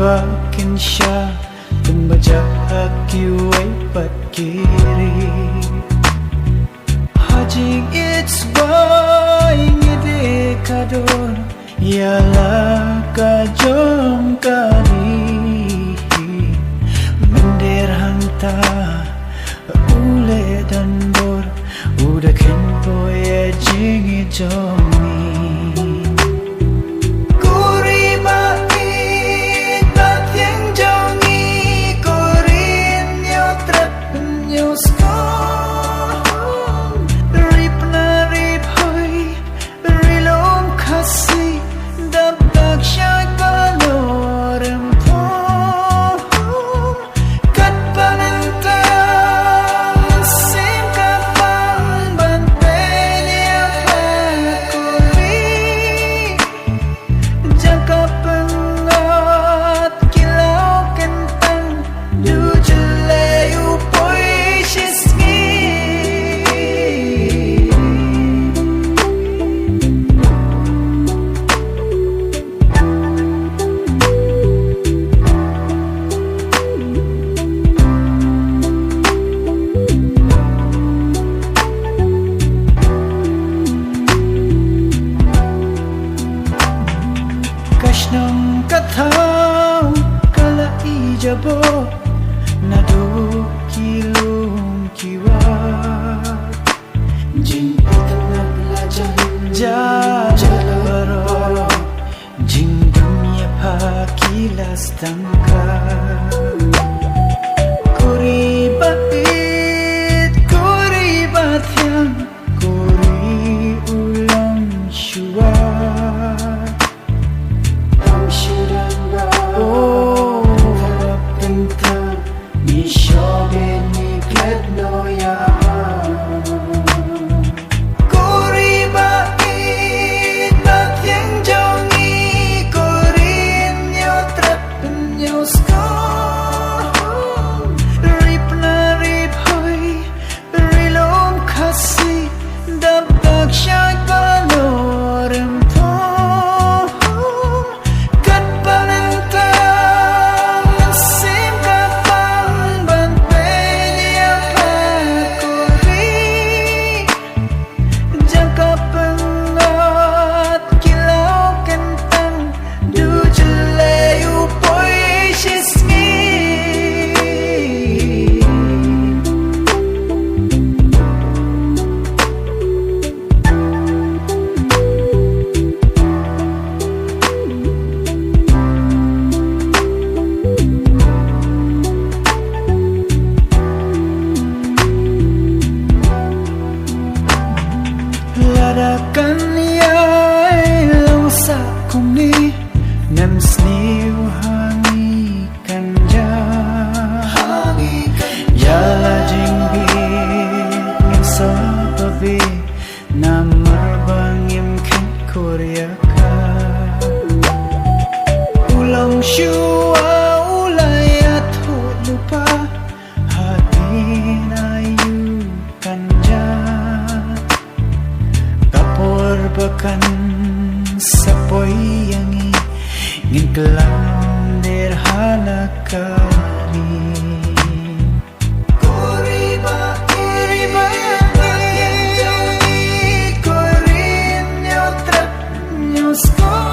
bakin siya Tumbaja akiway pat kiri Hajing it's boy ngide kador Yala kajong kari Mendir hanta ule dan bor Udah ken boy jingi jongi Kashnang kathau kala ijabo Nadu kilung kiwa Jing pitang lajan Jalabaro Jing dunia pakilas tangka Kuri bait yang Kuri ulang syuwa Ladakan yai langsa kong ni Nem sniu hangi kanja Yala jingbi ngin sa pavi Namar bangim ken Korea ka Ulang syua ulay at lupa Hatin ayu kanja Bahkan sapoy yangi ngiklam derhana kari Kuriba yang jangi korin nyotrap nyosko